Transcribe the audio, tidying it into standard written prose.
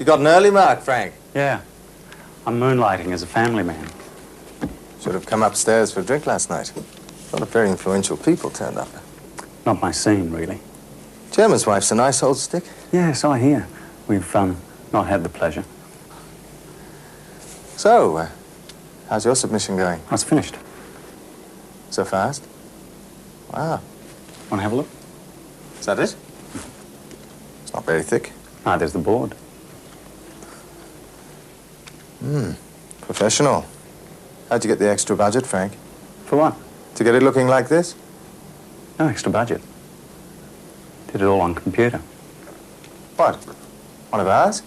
You got an early mark, Frank. Yeah. I'm moonlighting as a family man. Should have come upstairs for a drink last night. A lot of very influential people turned up. Not my scene, really. Chairman's wife's a nice old stick. Yes, I hear. We've not had the pleasure. So, how's your submission going? Oh, it's finished. So fast? Wow. Want to have a look? Is that it? It's not very thick. Ah, there's the board. Professional. How'd you get the extra budget, Frank? For what? To get it looking like this? No extra budget. Did it all on computer. What? One of ours?